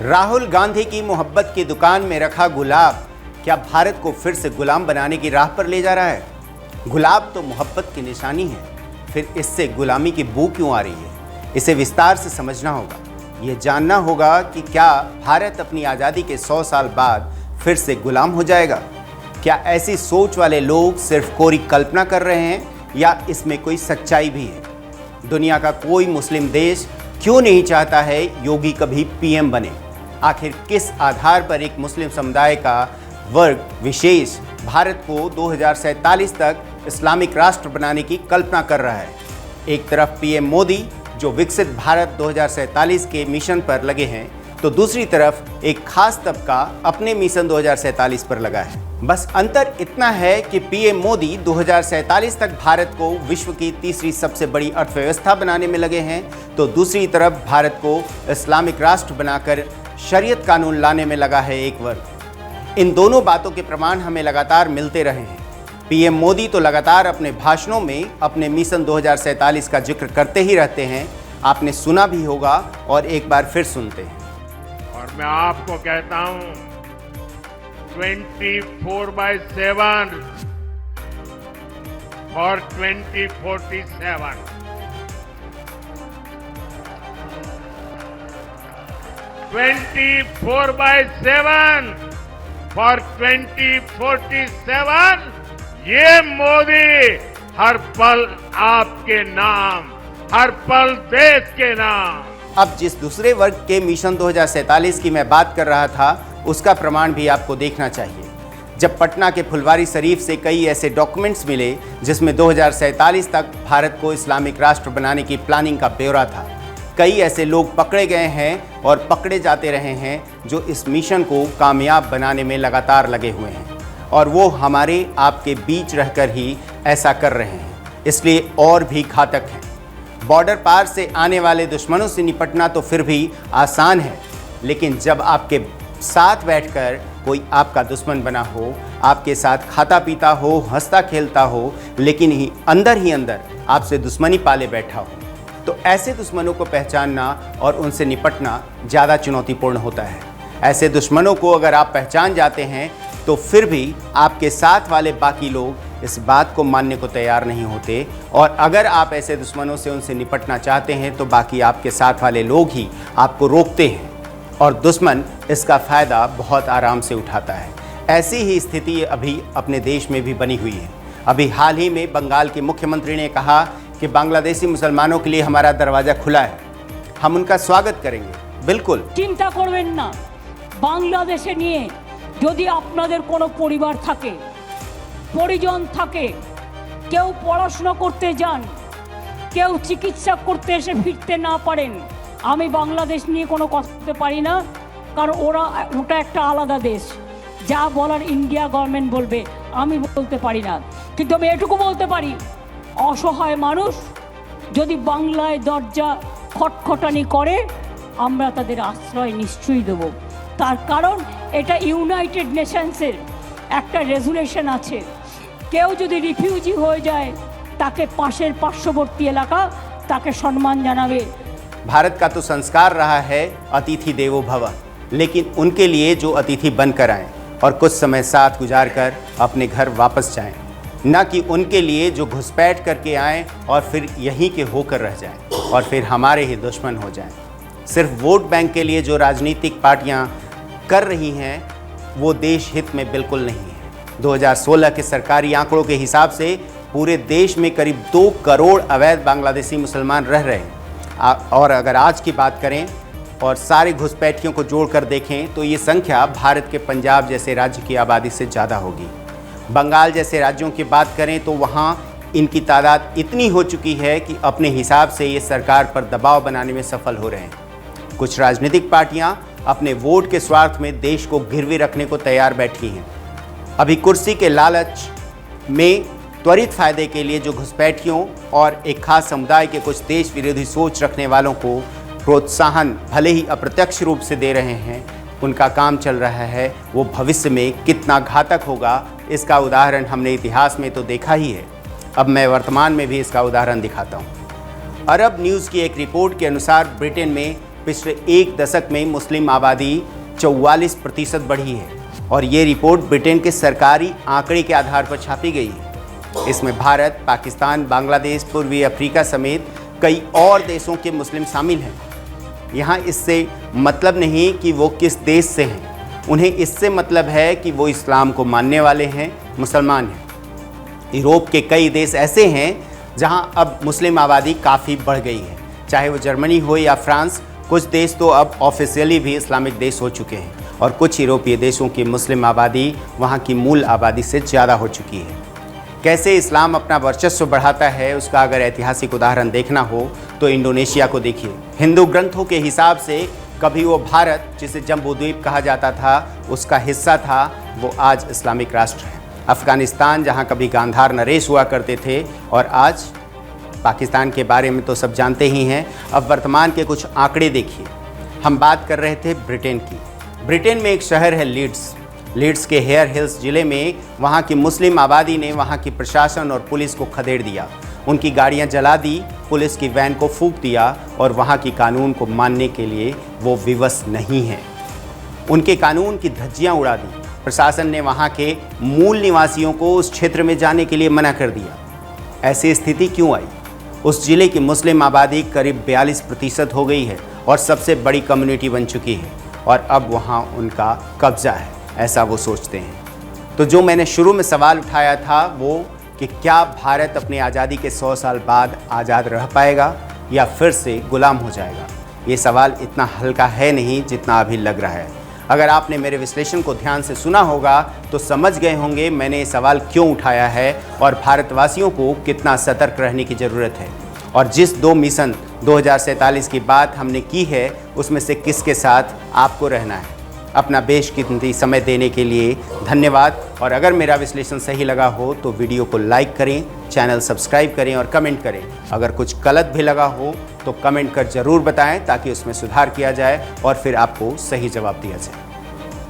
राहुल गांधी की मोहब्बत की दुकान में रखा गुलाब क्या भारत को फिर से गुलाम बनाने की राह पर ले जा रहा है? गुलाब तो मोहब्बत की निशानी है, फिर इससे गुलामी की बू क्यों आ रही है? इसे विस्तार से समझना होगा। ये जानना होगा कि क्या भारत अपनी आज़ादी के 100 साल बाद फिर से गुलाम हो जाएगा? क्या ऐसी सोच वाले लोग सिर्फ कोरी कल्पना कर रहे हैं या इसमें कोई सच्चाई भी है? दुनिया का कोई मुस्लिम देश क्यों नहीं चाहता है योगी कभी पीएम बने? आखिर किस आधार पर एक मुस्लिम समुदाय का वर्ग विशेष भारत को 2047 तक इस्लामिक राष्ट्र बनाने की कल्पना कर रहा है? एक तरफ पीएम मोदी जो विकसित भारत 2047 के मिशन पर लगे हैं, तो दूसरी तरफ एक खास तबका अपने मिशन 2047 पर लगा है। बस अंतर इतना है कि पीएम मोदी 2047 तक भारत को विश्व की तीसरी सबसे बड़ी अर्थव्यवस्था बनाने में लगे हैं, तो दूसरी तरफ भारत को इस्लामिक राष्ट्र बनाकर शरीयत कानून लाने में लगा है एक वर्ग। इन दोनों बातों के प्रमाण हमें लगातार मिलते रहे हैं। पीएम मोदी तो लगातार अपने भाषणों में अपने मिशन 2047 का जिक्र करते ही रहते हैं। आपने सुना भी होगा और एक बार फिर सुनते हैं। और मैं आपको कहता हूं 24/7 और 2047 24/7 फॉर 2047 ये मोदी हर पल आपके नाम, हर पल देश के नाम। अब जिस दूसरे वर्ग के मिशन 2047 की मैं बात कर रहा था, उसका प्रमाण भी आपको देखना चाहिए। जब पटना के फुलवारी शरीफ से कई ऐसे डॉक्यूमेंट्स मिले जिसमें 2047 तक भारत को इस्लामिक राष्ट्र बनाने की प्लानिंग का ब्यौरा था। कई ऐसे लोग पकड़े गए हैं और पकड़े जाते रहे हैं जो इस मिशन को कामयाब बनाने में लगातार लगे हुए हैं, और वो हमारे आपके बीच रहकर ही ऐसा कर रहे हैं, इसलिए और भी घातक हैं। बॉर्डर पार से आने वाले दुश्मनों से निपटना तो फिर भी आसान है, लेकिन जब आपके साथ बैठकर कोई आपका दुश्मन बना हो, आपके साथ खाता पीता हो, हंसता खेलता हो, लेकिन ही अंदर आपसे दुश्मनी पाले बैठा हो, तो ऐसे दुश्मनों को पहचानना और उनसे निपटना ज़्यादा चुनौतीपूर्ण होता है। ऐसे दुश्मनों को अगर आप पहचान जाते हैं तो फिर भी आपके साथ वाले बाकी लोग इस बात को मानने को तैयार नहीं होते, और अगर आप ऐसे दुश्मनों से उनसे निपटना चाहते हैं तो बाकी आपके साथ वाले लोग ही आपको रोकते हैं, और दुश्मन इसका फ़ायदा बहुत आराम से उठाता है। ऐसी ही स्थिति अभी अपने देश में भी बनी हुई है। अभी हाल ही में बंगाल के मुख्यमंत्री ने कहा कि बांग्लादेशी मुसलमानों के लिए हमारा दरवाज़ा खुला है, हम उनका स्वागत करेंगे। बिल्कुल चिंता करবেন না, বাংলাদেশে নিয়ে যদি আপনাদের কোনো পরিবার থাকে, পরিজন থাকে, কেউ পড়াশোনা করতে যান, কেউ চিকিৎসা করতে এসে ফিরতে না পারেন, আমি বাংলাদেশ নিয়ে কোনো কথা বলতে পারি না, কারণ ওটা একটা আলাদা দেশ। যা বলার ইন্ডিয়া গভর্নমেন্ট বলবে, আমি বলতে পারি না। কিন্তু আমি এটুকু বলতে পারি, অসহায় মানুষ যদি বাংলায় দরজা খটখটানি করে, আমরা তাদের আশ্রয় নিশ্চয়ই দেব। তার কারণ এটা ইউনাইটেড নেশনসের একটা রেজুলেশন আছে। কেউ যদি রিফিউজি হয়ে যায়, তাকে পাশের পার্শ্ববর্তী এলাকা তাকে সম্মান জানাবে। भारत का तो संस्कार रहा है अतिथि देवो भव, लेकिन उनके लिए जो अतिथि बनकर आएँ और कुछ समय साथ गुजार कर अपने घर वापस जाएं, न कि उनके लिए जो घुसपैठ करके आएँ और फिर यहीं के होकर रह जाएं और फिर हमारे ही दुश्मन हो जाएं। सिर्फ वोट बैंक के लिए जो राजनीतिक पार्टियां कर रही हैं वो देश हित में बिल्कुल नहीं है। 2016 के सरकारी आंकड़ों के हिसाब से पूरे देश में करीब 2 करोड़ अवैध बांग्लादेशी मुसलमान रह रहे हैं, और अगर आज की बात करें और सारे घुसपैठियों को जोड़कर देखें तो ये संख्या भारत के पंजाब जैसे राज्य की आबादी से ज़्यादा होगी। बंगाल जैसे राज्यों की बात करें तो वहाँ इनकी तादाद इतनी हो चुकी है कि अपने हिसाब से ये सरकार पर दबाव बनाने में सफल हो रहे हैं। कुछ राजनीतिक पार्टियां अपने वोट के स्वार्थ में देश को गिरवी रखने को तैयार बैठी हैं। अभी कुर्सी के लालच में त्वरित फायदे के लिए जो घुसपैठियों और एक खास समुदाय के कुछ देश विरोधी सोच रखने वालों को प्रोत्साहन भले ही अप्रत्यक्ष रूप से दे रहे हैं, उनका काम चल रहा है, वो भविष्य में कितना घातक होगा इसका उदाहरण हमने इतिहास में तो देखा ही है। अब मैं वर्तमान में भी इसका उदाहरण दिखाता हूँ। अरब न्यूज़ की एक रिपोर्ट के अनुसार ब्रिटेन में पिछले एक दशक में मुस्लिम आबादी 44% बढ़ी है और ये रिपोर्ट ब्रिटेन के सरकारी आंकड़े के आधार पर छापी गई है। इसमें भारत, पाकिस्तान, बांग्लादेश, पूर्वी अफ्रीका समेत कई और देशों के मुस्लिम शामिल हैं। यहाँ इससे मतलब नहीं कि वो किस देश से हैं, उन्हें इससे मतलब है कि वो इस्लाम को मानने वाले हैं, मुसलमान हैं। यूरोप के कई देश ऐसे हैं जहाँ अब मुस्लिम आबादी काफ़ी बढ़ गई है, चाहे वो जर्मनी हो या फ्रांस। कुछ देश तो अब ऑफिशियली भी इस्लामिक देश हो चुके हैं और कुछ यूरोपीय देशों की मुस्लिम आबादी वहाँ की मूल आबादी से ज़्यादा हो चुकी है। कैसे इस्लाम अपना वर्चस्व बढ़ाता है, उसका अगर ऐतिहासिक उदाहरण देखना हो तो इंडोनेशिया को देखिए। हिंदू ग्रंथों के हिसाब से कभी वो भारत, जिसे जम्बूद्वीप कहा जाता था, उसका हिस्सा था, वो आज इस्लामिक राष्ट्र है। अफ़गानिस्तान, जहाँ कभी गांधार नरेश हुआ करते थे, और आज पाकिस्तान के बारे में तो सब जानते ही हैं। अब वर्तमान के कुछ आंकड़े देखिए। हम बात कर रहे थे ब्रिटेन की। ब्रिटेन में एक शहर है लीड्स के हेयर हिल्स ज़िले में वहाँ की मुस्लिम आबादी ने वहाँ की प्रशासन और पुलिस को खदेड़ दिया। उनकी गाड़ियाँ जला दी, पुलिस की वैन को फूंक दिया और वहाँ की कानून को मानने के लिए वो विवश नहीं हैं। उनके कानून की धज्जियाँ उड़ा दी। प्रशासन ने वहाँ के मूल निवासियों को उस क्षेत्र में जाने के लिए मना कर दिया। ऐसी स्थिति क्यों आई? उस ज़िले की मुस्लिम आबादी करीब 42% हो गई है और सबसे बड़ी कम्युनिटी बन चुकी है और अब वहाँ उनका कब्ज़ा है, ऐसा वो सोचते हैं। तो जो मैंने शुरू में सवाल उठाया था वो कि क्या भारत अपनी आज़ादी के 100 साल बाद आज़ाद रह पाएगा या फिर से गुलाम हो जाएगा, ये सवाल इतना हल्का है नहीं जितना अभी लग रहा है। अगर आपने मेरे विश्लेषण को ध्यान से सुना होगा तो समझ गए होंगे मैंने ये सवाल क्यों उठाया है और भारतवासियों को कितना सतर्क रहने की ज़रूरत है। और जिस 2 मिशन 2047 की बात हमने की है उसमें से किसके साथ आपको रहना है। अपना बेशकीमती समय देने के लिए धन्यवाद। और अगर मेरा विश्लेषण सही लगा हो तो वीडियो को लाइक करें, चैनल सब्सक्राइब करें और कमेंट करें। अगर कुछ गलत भी लगा हो तो कमेंट कर ज़रूर बताएं ताकि उसमें सुधार किया जाए और फिर आपको सही जवाब दिया जाए।